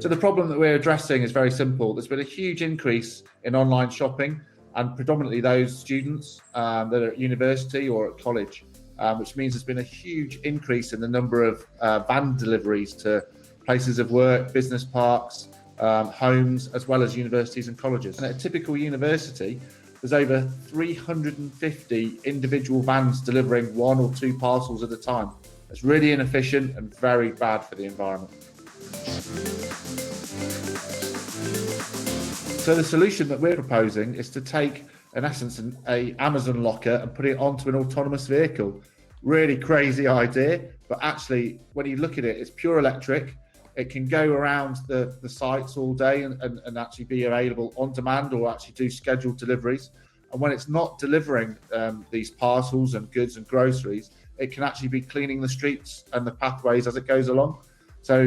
So the problem that we're addressing is very simple. There's been a huge increase in online shopping, and predominantly those students that are at university or at college, which means there's been a huge increase in the number of van deliveries to places of work, business parks, homes, as well as universities and colleges. And at a typical university, there's over 350 individual vans delivering 1 or 2 parcels at a time. It's really inefficient and very bad for the environment. So the solution that we're proposing is to take, in essence, an Amazon locker and put it onto an autonomous vehicle. Really crazy idea, but actually, when you look at it, it's pure electric. It can go around the sites all day and actually be available on demand or actually do scheduled deliveries. And when it's not delivering these parcels and goods and groceries, it can actually be cleaning the streets and the pathways as it goes along. So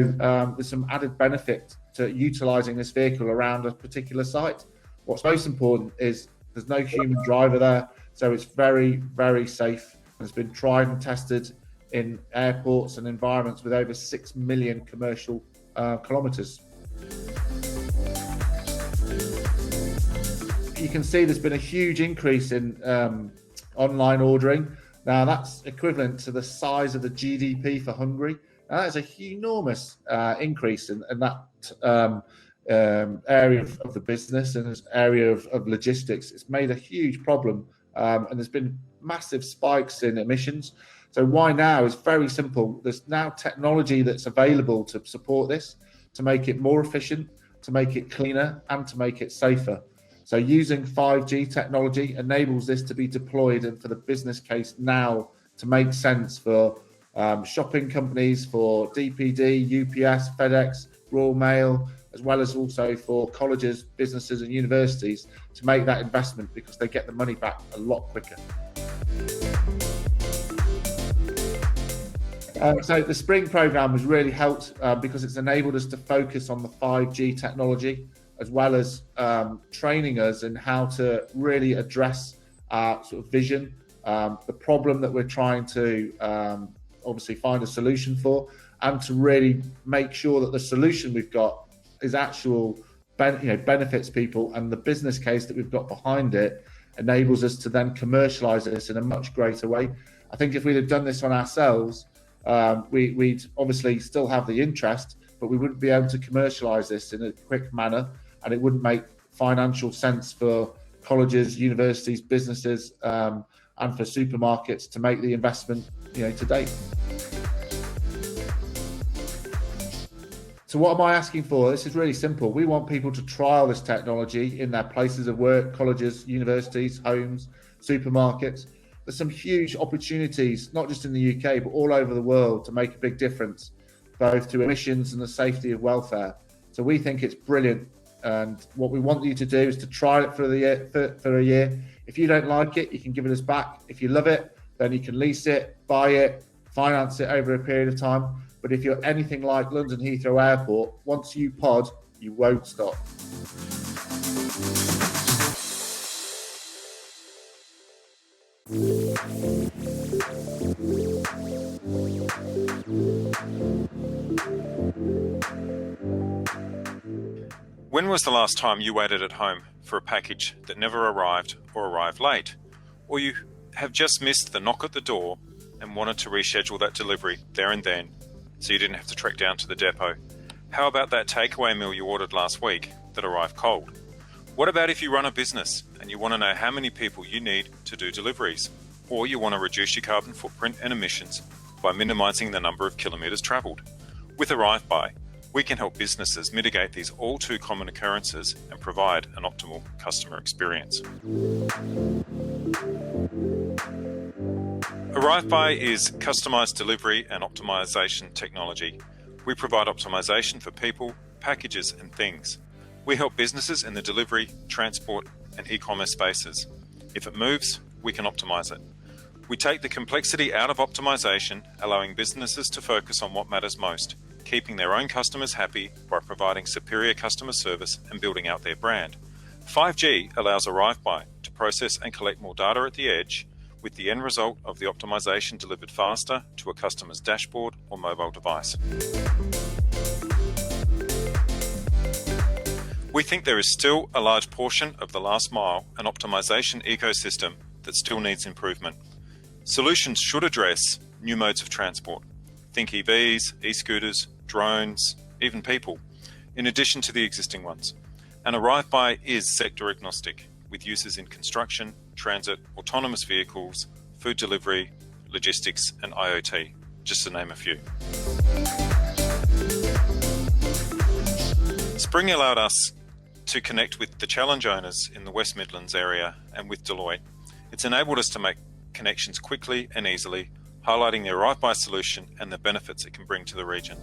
there's some added benefit to utilising this vehicle around a particular site. What's most important is there's no human driver there, so it's very, very safe. It's been tried and tested in airports and environments with over 6 million commercial kilometres. You can see there's been a huge increase in online ordering. Now that's equivalent to the size of the GDP for Hungary. Now, that is a enormous increase in that area of the business and this area of logistics. It's made a huge problem, and there's been massive spikes in emissions. So why now is very simple. There's now technology that's available to support this, to make it more efficient, to make it cleaner, and to make it safer. So using 5G technology enables this to be deployed and for the business case now to make sense for shopping companies, for DPD, UPS, FedEx, Royal Mail, as well as also for colleges, businesses and universities to make that investment because they get the money back a lot quicker. So the Spring programme has really helped because it's enabled us to focus on the 5G technology, as well as training us in how to really address our sort of vision, the problem that we're trying to obviously find a solution for, and to really make sure that the solution we've got is actual benefits people, and the business case that we've got behind it enables us to then commercialize this in a much greater way. I think if we'd have done this on ourselves, we'd obviously still have the interest, but we wouldn't be able to commercialize this in a quick manner, and it wouldn't make financial sense for colleges, universities, businesses, and for supermarkets to make the investment, to date. So what am I asking for? This is really simple. We want people to trial this technology in their places of work, colleges, universities, homes, supermarkets. There's some huge opportunities, not just in the UK, but all over the world to make a big difference, both to emissions and the safety of welfare. So we think it's brilliant. And what we want you to do is to try it for a year. If you don't like it, you can give it us back. If you love it, then you can lease it, buy it, finance it over a period of time. But if you're anything like London Heathrow Airport, once you pod, you won't stop. When was the last time you waited at home for a package that never arrived or arrived late? Or you have just missed the knock at the door and wanted to reschedule that delivery there and then so you didn't have to trek down to the depot? How about that takeaway meal you ordered last week that arrived cold? What about if you run a business and you want to know how many people you need to do deliveries? Or you want to reduce your carbon footprint and emissions by minimising the number of kilometres travelled? With Arrive By, we can help businesses mitigate these all too common occurrences and provide an optimal customer experience. Arrive By is customised delivery and optimisation technology. We provide optimisation for people, packages and things. We help businesses in the delivery, transport and e-commerce spaces. If it moves, we can optimise it. We take the complexity out of optimisation, allowing businesses to focus on what matters most, keeping their own customers happy by providing superior customer service and building out their brand. 5G allows Arrive By to process and collect more data at the edge, with the end result of the optimization delivered faster to a customer's dashboard or mobile device. We think there is still a large portion of the last mile and optimization ecosystem that still needs improvement. Solutions should address new modes of transport. Think EVs, e-scooters, drones, even people, in addition to the existing ones. And Arrive By is sector agnostic, with uses in construction, transit, autonomous vehicles, food delivery, logistics, and IoT, just to name a few. Spring allowed us to connect with the challenge owners in the West Midlands area and with Deloitte. It's enabled us to make connections quickly and easily, highlighting the Arrive By solution and the benefits it can bring to the region.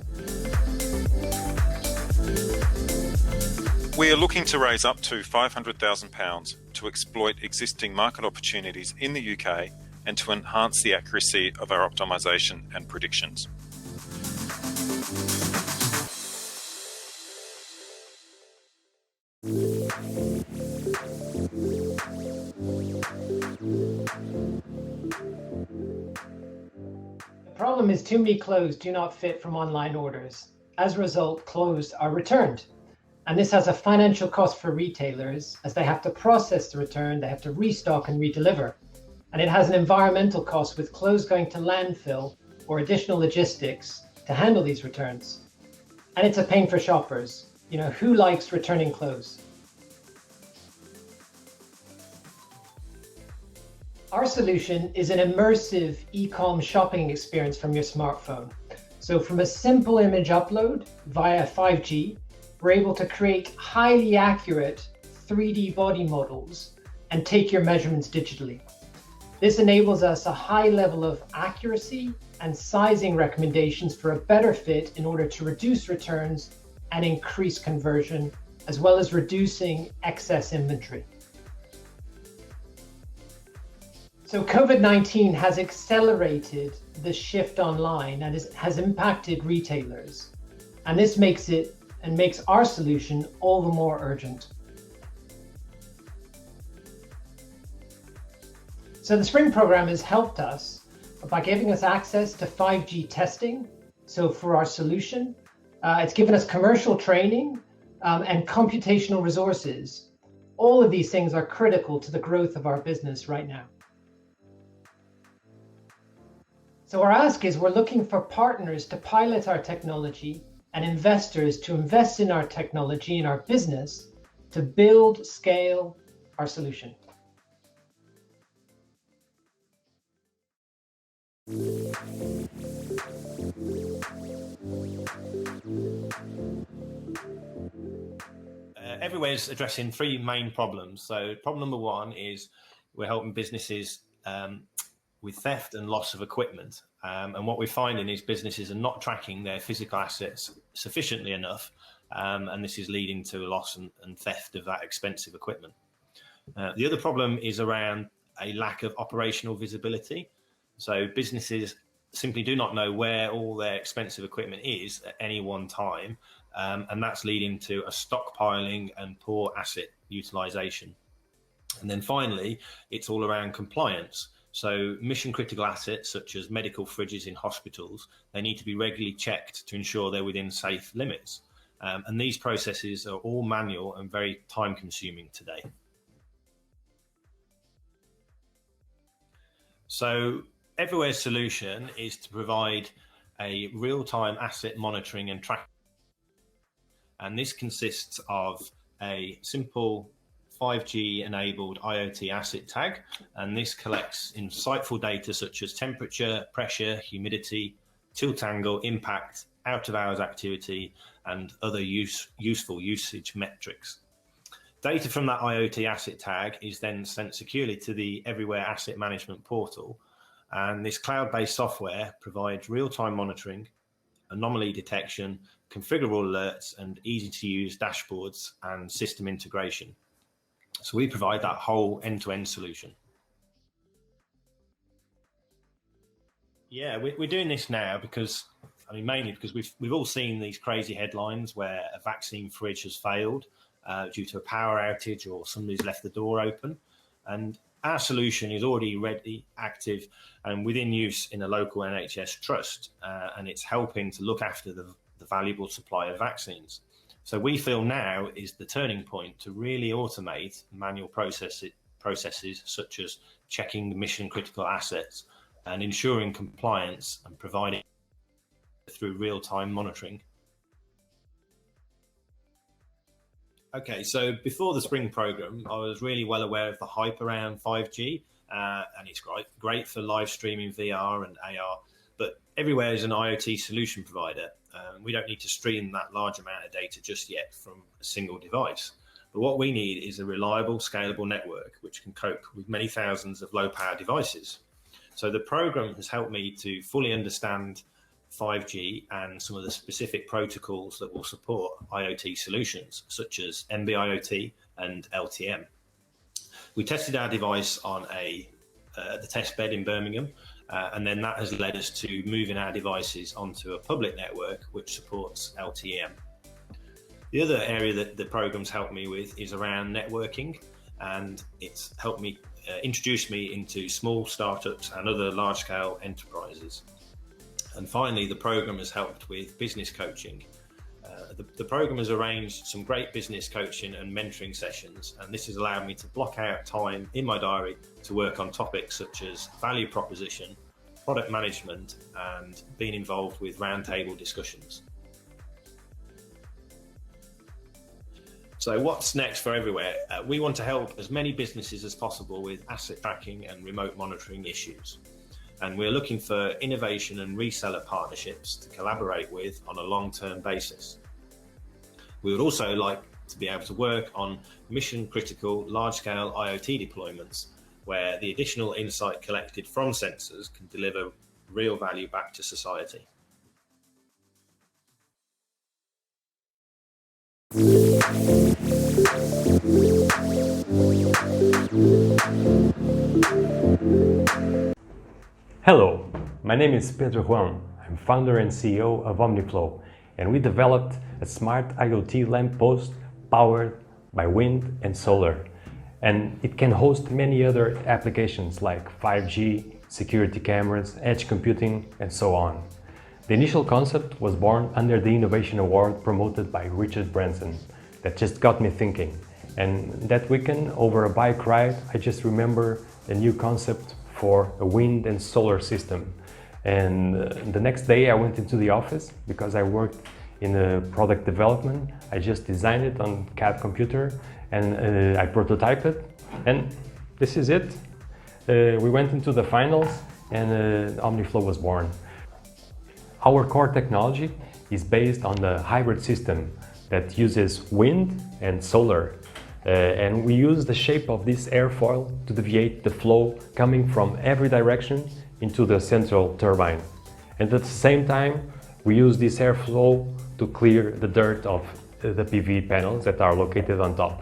We are looking to raise up to £500,000 to exploit existing market opportunities in the UK and to enhance the accuracy of our optimisation and predictions. The problem is too many clothes do not fit from online orders. As a result, clothes are returned. And this has a financial cost for retailers as they have to process the return, they have to restock and redeliver. And it has an environmental cost with clothes going to landfill or additional logistics to handle these returns. And it's a pain for shoppers. You know, who likes returning clothes? Our solution is an immersive Ecom shopping experience from your smartphone. So from a simple image upload via 5G, we're able to create highly accurate 3D body models and take your measurements digitally. This enables us a high level of accuracy and sizing recommendations for a better fit in order to reduce returns and increase conversion, as well as reducing excess inventory. So COVID-19 has accelerated the shift online and has impacted retailers. And this makes our solution all the more urgent. So the Spring program has helped us by giving us access to 5G testing. So for our solution, it's given us commercial training and computational resources. All of these things are critical to the growth of our business right now. So our ask is we're looking for partners to pilot our technology and investors to invest in our technology and our business to build, scale our solution. Everywhere's addressing three main problems. So problem number one is we're helping businesses with theft and loss of equipment. And what we're finding is businesses are not tracking their physical assets sufficiently enough. And this is leading to loss and theft of that expensive equipment. The other problem is around a lack of operational visibility. So businesses simply do not know where all their expensive equipment is at any one time. And that's leading to a stockpiling and poor asset utilization. And then finally, it's all around compliance. So mission critical assets such as medical fridges in hospitals, they need to be regularly checked to ensure they're within safe limits. And these processes are all manual and very time consuming today. So Everywhere's solution is to provide a real-time asset monitoring and tracking. And this consists of a simple 5G enabled IoT asset tag, and this collects insightful data such as temperature, pressure, humidity, tilt angle, impact, out of hours activity, and other useful usage metrics. Data from that IoT asset tag is then sent securely to the Everywhere Asset Management portal, and this cloud-based software provides real-time monitoring, anomaly detection, configurable alerts, and easy-to-use dashboards and system integration. So we provide that whole end-to-end solution. Yeah, we're doing this now because, mainly because we've all seen these crazy headlines where a vaccine fridge has failed due to a power outage or somebody's left the door open. And our solution is already ready, active, and within use in a local NHS trust, and it's helping to look after the valuable supply of vaccines. So we feel now is the turning point to really automate manual processes such as checking mission critical assets and ensuring compliance and providing through real-time monitoring. Okay, so before the Spring program, I was really well aware of the hype around 5G, and it's great for live streaming VR and AR, but everywhere is an IoT solution provider. We don't need to stream that large amount of data just yet from a single device. But what we need is a reliable, scalable network which can cope with many thousands of low-power devices. So the program has helped me to fully understand 5G and some of the specific protocols that will support IoT solutions, such as NB-IoT and LTM. We tested our device on the test bed in Birmingham, and then that has led us to moving our devices onto a public network which supports LTM. The other area that the program's helped me with is around networking, and it's helped me introduce me into small startups and other large-scale enterprises. And finally, the program has helped with business coaching. The program has arranged some great business coaching and mentoring sessions, and this has allowed me to block out time in my diary to work on topics such as value proposition, product management, and being involved with roundtable discussions. So what's next for Everywhere? We want to help as many businesses as possible with asset tracking and remote monitoring issues. And we're looking for innovation and reseller partnerships to collaborate with on a long-term basis. We would also like to be able to work on mission-critical, large-scale IoT deployments, where the additional insight collected from sensors can deliver real value back to society. Hello, my name is Pedro Juan. I'm founder and CEO of Omniflow, and we developed a smart IoT lamppost powered by wind and solar. And it can host many other applications like 5G, security cameras, edge computing, and so on. The initial concept was born under the Innovation Award promoted by Richard Branson. That just got me thinking. And that weekend, over a bike ride, I just remember a new concept for a wind and solar system. And the next day I went into the office because I worked in product development. I just designed it on CAD computer and I prototyped it, and this is it. We went into the finals and Omniflow was born. Our core technology is based on the hybrid system that uses wind and solar. And we use the shape of this airfoil to deviate the flow coming from every direction into the central turbine. And at the same time, we use this airflow to clear the dirt of the PV panels that are located on top.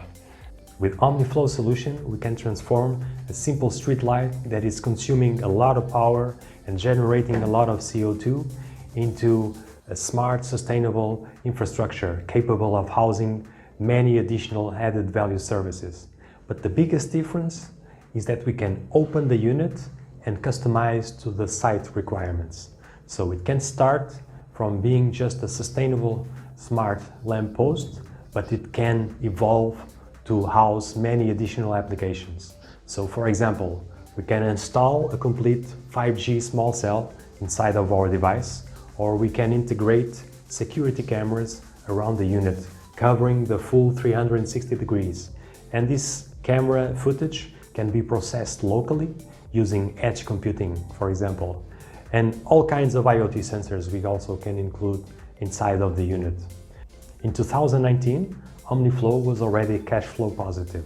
With Omniflow solution, we can transform a simple street light that is consuming a lot of power and generating a lot of CO2 into a smart, sustainable infrastructure capable of housing many additional added value services. But the biggest difference is that we can open the unit and customize to the site requirements. So it can start from being just a sustainable smart lamppost, but it can evolve to house many additional applications. So for example, we can install a complete 5G small cell inside of our device, or we can integrate security cameras around the unit, covering the full 360 degrees. And this camera footage can be processed locally using edge computing, for example. And all kinds of IoT sensors we also can include inside of the unit. In 2019, Omniflow was already cash flow positive,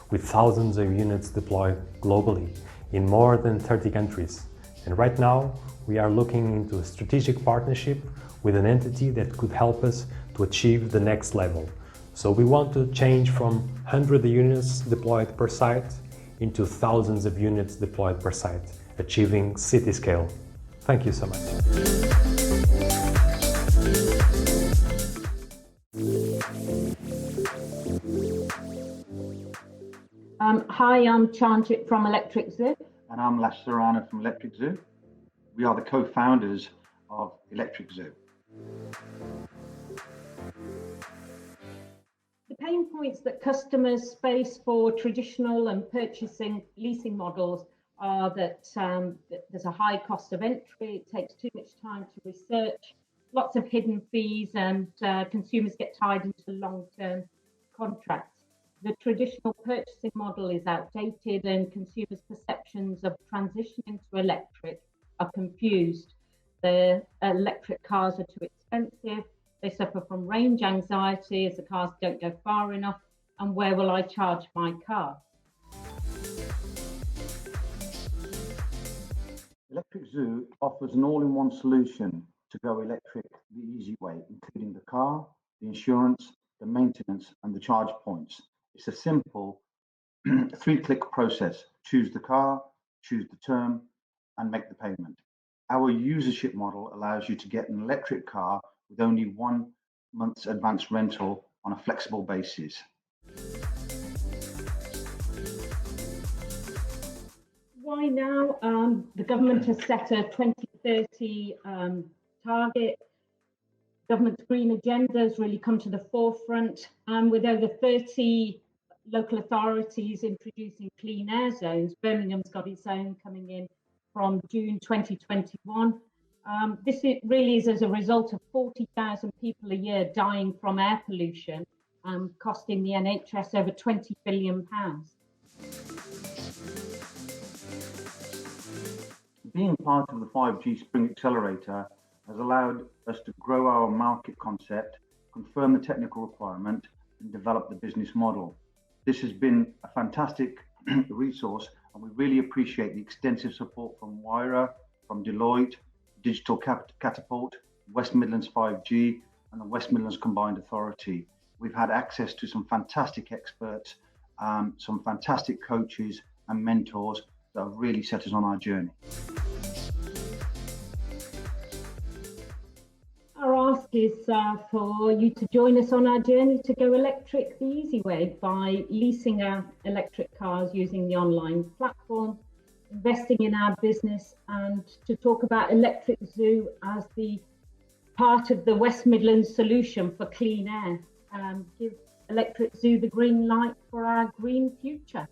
with thousands of units deployed globally in more than 30 countries. And right now, we are looking into a strategic partnership with an entity that could help us to achieve the next level. So we want to change from 100 units deployed per site into thousands of units deployed per site, achieving city scale. Thank you so much. Hi, I'm Chanchit from Electric Zoo. And I'm Lash Sarana from Electric Zoo. We are the co-founders of Electric Zoo. pain points that customers face for traditional and purchasing leasing models are that there's a high cost of entry, it takes too much time to research, lots of hidden fees, and consumers get tied into long-term contracts. The traditional purchasing model is outdated and consumers' perceptions of transitioning to electric are confused. The electric cars are too expensive, they suffer from range anxiety as the cars don't go far enough, and where will I charge my car? Electric Zoo offers an all-in-one solution to go electric the easy way, including the car, the insurance, the maintenance, and the charge points. It's a simple 3-click process. Choose the car, choose the term, and make the payment. Our usership model allows you to get an electric car with only 1 month's advance rental on a flexible basis. Why now? The government has set a 2030 target. Government's green agenda has really come to the forefront, and with over 30 local authorities introducing clean air zones, Birmingham's got its own coming in from June 2021. This really is as a result of 40,000 people a year dying from air pollution, costing the NHS over £20 billion. Being part of the 5G Spring Accelerator has allowed us to grow our market concept, confirm the technical requirement, and develop the business model. This has been a fantastic resource, and we really appreciate the extensive support from WIRA, from Deloitte, Digital Catapult, West Midlands 5G, and the West Midlands Combined Authority. We've had access to some fantastic experts, some fantastic coaches and mentors that have really set us on our journey. Our ask is for you to join us on our journey to go electric the easy way by leasing our electric cars using the online platform, investing in our business, and to talk about Electric Zoo as the part of the West Midlands solution for clean air. Give Electric Zoo the green light for our green future.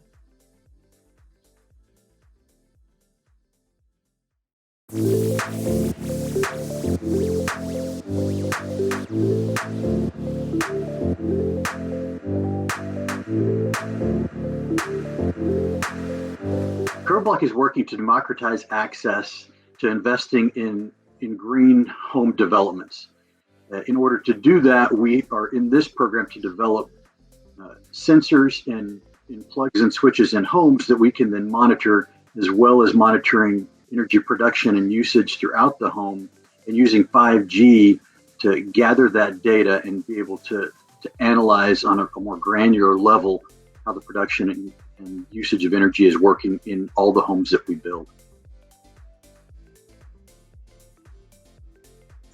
Curveblock is working to democratize access to investing in green home developments. In order to do that, we are in this program to develop sensors in plugs and switches in homes that we can then monitor, as well as monitoring energy production and usage throughout the home, and using 5G to gather that data and be able to analyze on a more granular level how the production and usage of energy is working in all the homes that we build.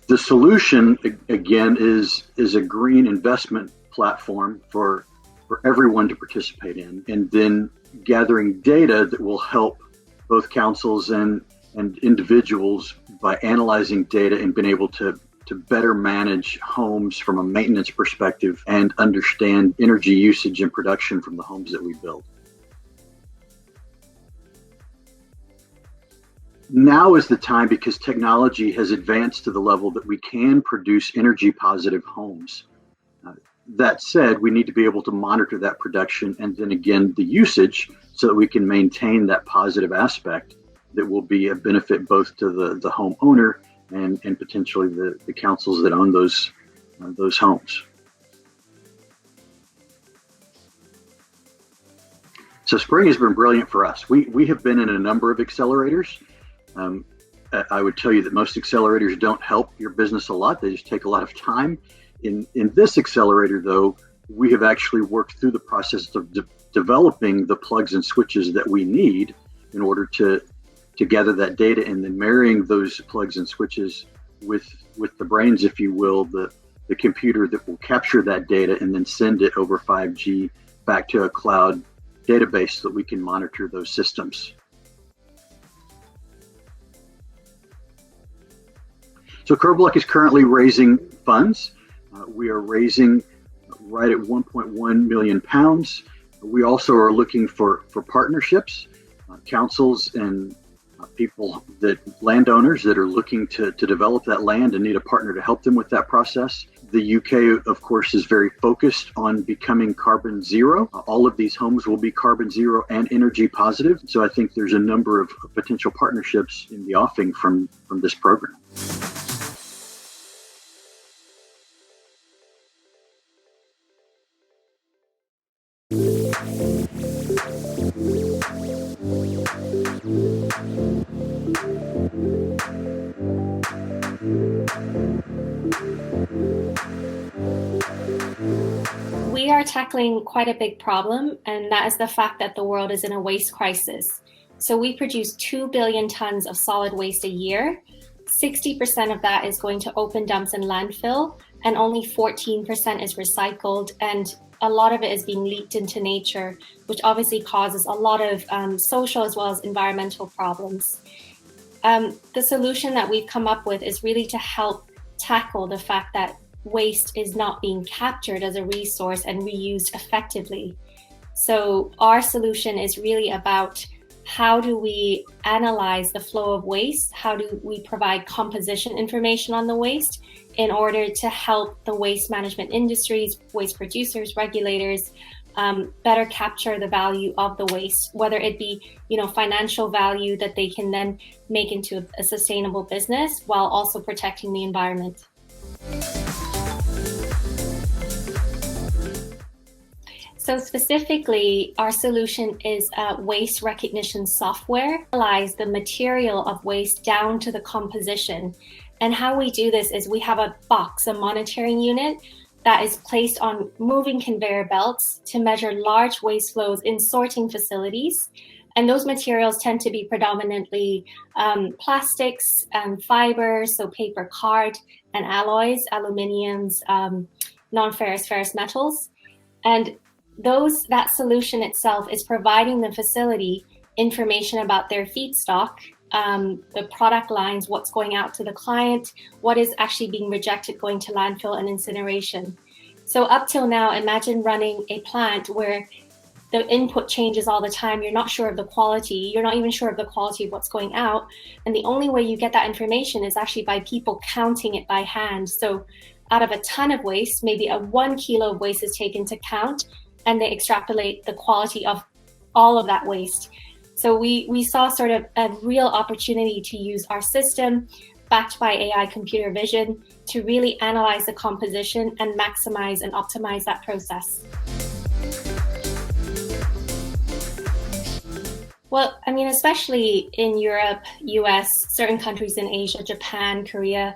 The solution, again, is a green investment platform for everyone to participate in, and then gathering data that will help both councils and individuals by analyzing data and being able to better manage homes from a maintenance perspective and understand energy usage and production from the homes that we build. Now is the time, because technology has advanced to the level that we can produce energy positive homes. That said, we need to be able to monitor that production and then again the usage, so that we can maintain that positive aspect that will be a benefit both to the homeowner and potentially the councils that own those homes. So spring has been brilliant for us. We have been in a number of accelerators. I would tell you that most accelerators don't help your business a lot. They just take a lot of time. In this accelerator, though, we have actually worked through the process of developing the plugs and switches that we need in order to gather that data, and then marrying those plugs and switches with the brains, if you will, the computer that will capture that data and then send it over 5G back to a cloud database so that we can monitor those systems. So Curveblock is currently raising funds. We are raising right at 1.1 million pounds. We also are looking for partnerships, councils and landowners that are looking to develop that land and need a partner to help them with that process. The UK, of course, is very focused on becoming carbon zero. All of these homes will be carbon zero and energy positive. So I think there's a number of potential partnerships in the offing from this program. We are tackling quite a big problem, and that is the fact that the world is in a waste crisis. So we produce 2 billion tons of solid waste a year. 60% of that is going to open dumps and landfill, and only 14% is recycled. And a lot of it is being leaked into nature, which obviously causes a lot of social as well as environmental problems. The solution that we've come up with is really to help tackle the fact that waste is not being captured as a resource and reused effectively. So our solution is really about how do we analyze the flow of waste? How do we provide composition information on the waste in order to help the waste management industries, waste producers, regulators, better capture the value of the waste, whether it be, financial value that they can then make into a sustainable business while also protecting the environment. So specifically, our solution is waste recognition software. Analyze the material of waste down to the composition. And how we do this is we have a box, a monitoring unit that is placed on moving conveyor belts to measure large waste flows in sorting facilities. And those materials tend to be predominantly plastics and fibers, so paper, card, and alloys, aluminiums, non-ferrous, ferrous metals. And that solution itself is providing the facility information about their feedstock, the product lines, what's going out to the client, what is actually being rejected going to landfill and incineration. So up till now, imagine running a plant where the input changes all the time. You're not sure of the quality. You're not even sure of the quality of what's going out. And the only way you get that information is actually by people counting it by hand. So out of a ton of waste, maybe 1 kilo of waste is taken to count, and they extrapolate the quality of all of that waste. So we saw sort of a real opportunity to use our system backed by AI computer vision to really analyze the composition and maximize and optimize that process. Well, I mean, especially in Europe, US, certain countries in Asia, Japan, Korea,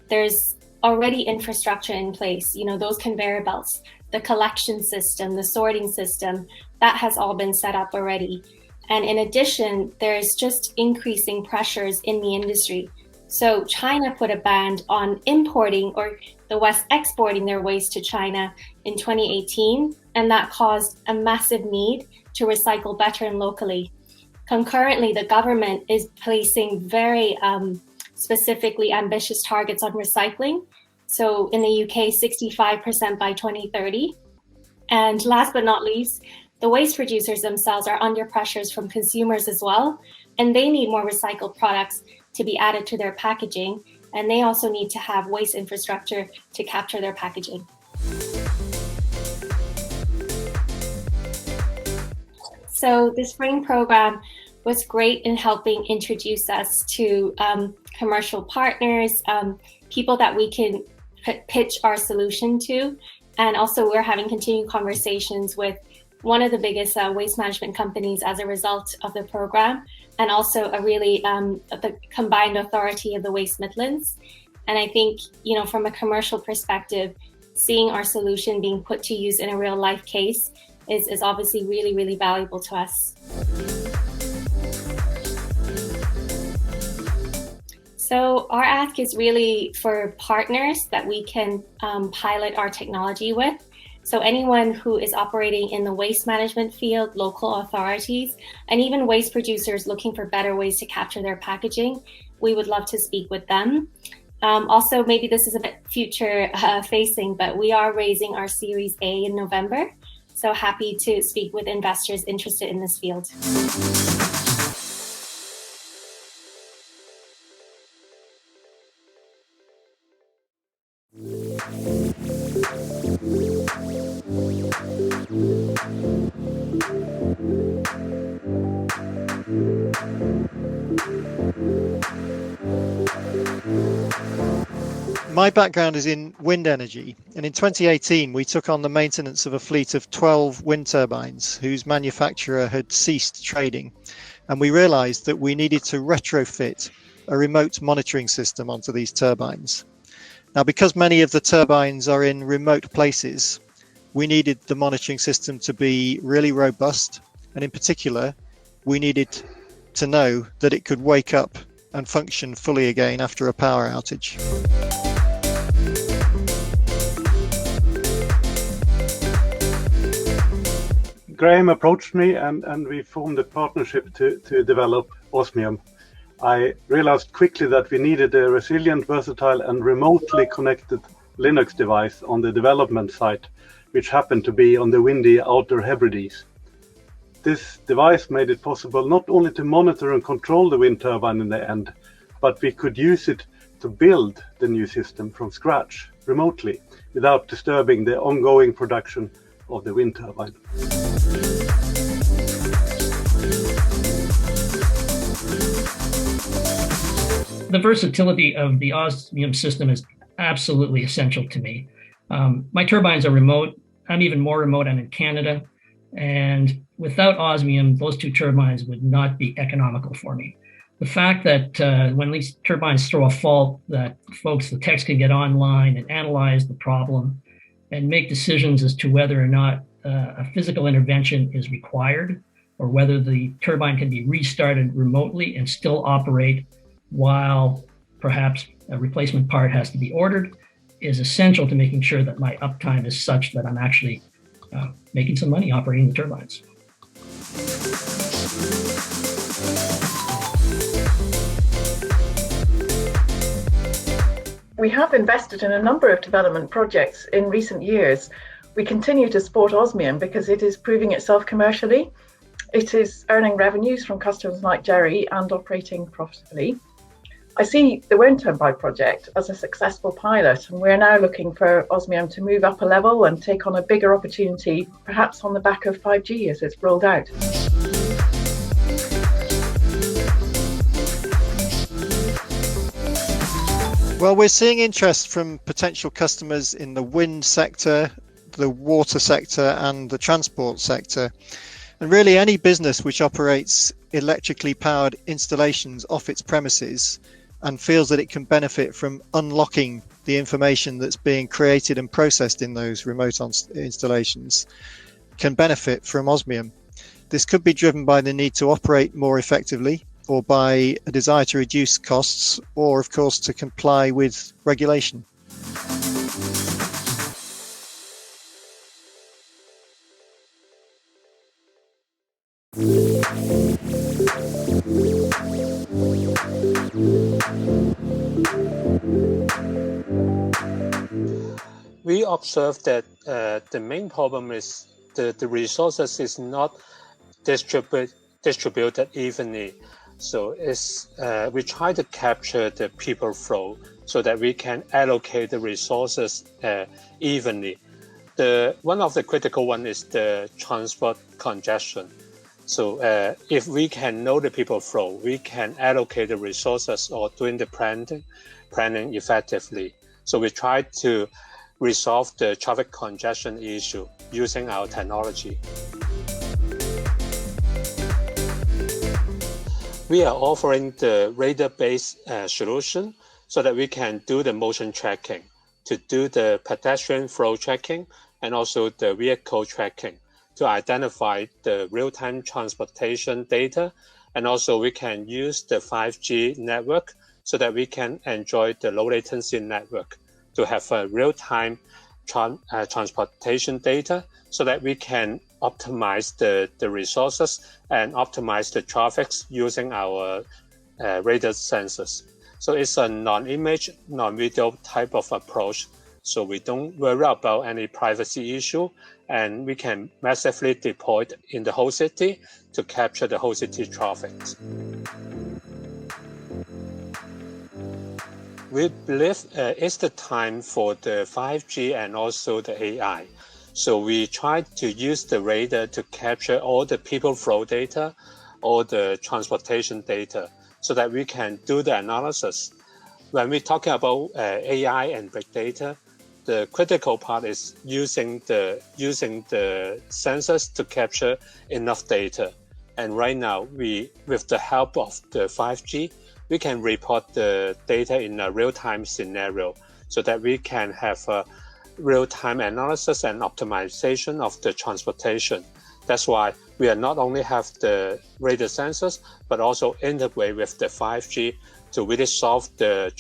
there's already infrastructure in place, those conveyor belts, the collection system, the sorting system, that has all been set up already. And in addition, there's just increasing pressures in the industry. So China put a ban on importing or the West exporting their waste to China in 2018, and that caused a massive need to recycle better and locally. Concurrently, the government is placing very specifically ambitious targets on recycling. So in the UK, 65% by 2030. And last but not least, the waste producers themselves are under pressures from consumers as well, and they need more recycled products to be added to their packaging, and they also need to have waste infrastructure to capture their packaging. So the Spring program was great in helping introduce us to commercial partners, people that we can pitch our solution to. And also we're having continued conversations with one of the biggest waste management companies as a result of the program, and also a really the combined authority of the Waste Midlands. And I think, from a commercial perspective, seeing our solution being put to use in a real life case is obviously really, really valuable to us. So our ask is really for partners that we can pilot our technology with. So anyone who is operating in the waste management field, local authorities, and even waste producers looking for better ways to capture their packaging, we would love to speak with them. Also, maybe this is a bit future facing, but we are raising our Series A in November. So happy to speak with investors interested in this field. My background is in wind energy, and in 2018 we took on the maintenance of a fleet of 12 wind turbines whose manufacturer had ceased trading, and we realized that we needed to retrofit a remote monitoring system onto these turbines. Now, because many of the turbines are in remote places, we needed the monitoring system to be really robust, and in particular we needed to know that it could wake up and function fully again after a power outage. Graham approached me and we formed a partnership to develop Osmium. I realized quickly that we needed a resilient, versatile and remotely connected Linux device on the development site, which happened to be on the windy Outer Hebrides. This device made it possible not only to monitor and control the wind turbine in the end, but we could use it to build the new system from scratch remotely without disturbing the ongoing production of the wind turbine. The versatility of the Osmium system is absolutely essential to me. My turbines are remote. I'm even more remote. I'm in Canada. And without Osmium, those two turbines would not be economical for me. The fact that when these turbines throw a fault, that the techs can get online and analyze the problem and make decisions as to whether or not a physical intervention is required, or whether the turbine can be restarted remotely and still operate while perhaps a replacement part has to be ordered, is essential to making sure that my uptime is such that I'm actually making some money operating the turbines. We have invested in a number of development projects in recent years. We continue to support Osmium because it is proving itself commercially. It is earning revenues from customers like Jerry and operating profitably. I see the wind turbine project as a successful pilot, and we're now looking for Osmium to move up a level and take on a bigger opportunity, perhaps on the back of 5G as it's rolled out. Well, we're seeing interest from potential customers in the wind sector, the water sector and the transport sector. And really any business which operates electrically powered installations off its premises and feels that it can benefit from unlocking the information that's being created and processed in those remote installations can benefit from Osmium. This could be driven by the need to operate more effectively, or by a desire to reduce costs, or of course to comply with regulation. We observe that the main problem is the resources is not distributed evenly. So we try to capture the people flow so that we can allocate the resources evenly. One of the critical one is the transport congestion. So if we can know the people flow, we can allocate the resources or doing the planning effectively. So we try to resolve the traffic congestion issue using our technology. We are offering the radar-based solution so that we can do the motion tracking, to do the pedestrian flow tracking, and also the vehicle tracking to identify the real-time transportation data. And also we can use the 5G network so that we can enjoy the low latency network to have a real-time transportation data so that we can optimize the resources and optimize the traffic using our radar sensors. So it's a non-image, non-video type of approach. So we don't worry about any privacy issue, and we can massively deploy it in the whole city to capture the whole city traffic. We believe it's the time for the 5G and also the AI. So we try to use the radar to capture all the people flow data, all the transportation data, so that we can do the analysis. When we're talking about AI and big data, the critical part is using the sensors to capture enough data. And right now, with the help of the 5G, we can report the data in a real-time scenario so that we can have a real-time analysis and optimization of the transportation. That's why we are not only have the radar sensors, but also integrate with the 5G to really solve the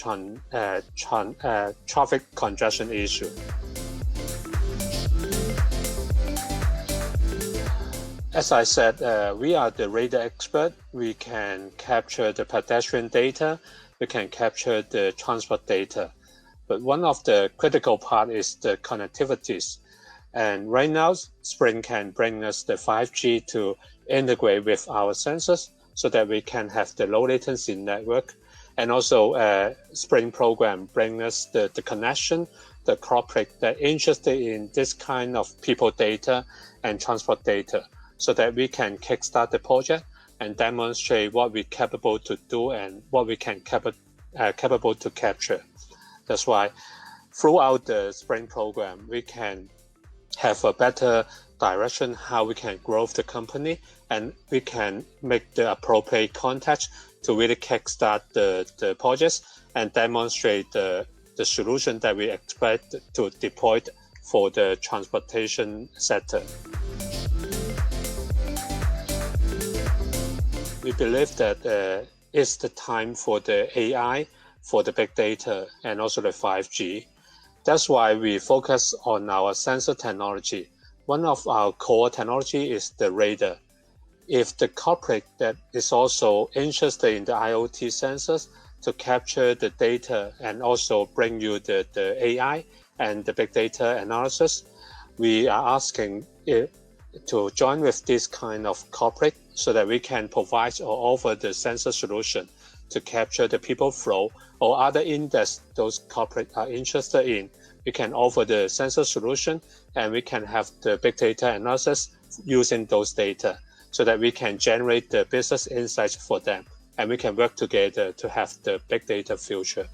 traffic congestion issue. As I said, we are the radar expert. We can capture the pedestrian data. We can capture the transport data. But one of the critical part is the connectivities. And right now, Spring can bring us the 5G to integrate with our sensors so that we can have the low latency network. And also Spring program bring us the connection, the corporate that interested in this kind of people data and transport data, so that we can kickstart the project and demonstrate what we're capable to do and what we can capable to capture. That's why throughout the Spring program, we can have a better direction how we can grow the company, and we can make the appropriate contacts to really kickstart the projects and demonstrate the solution that we expect to deploy for the transportation sector. We believe that it's the time for the AI, for the big data, and also the 5G. That's why we focus on our sensor technology. One of our core technology is the radar. If the corporate that is also interested in the IoT sensors to capture the data and also bring you the AI and the big data analysis, we are asking it to join with this kind of corporate so that we can provide or offer the sensor solution to capture the people flow or other index those corporate are interested in. We can offer the sensor solution and we can have the big data analysis using those data so that we can generate the business insights for them and we can work together to have the big data future.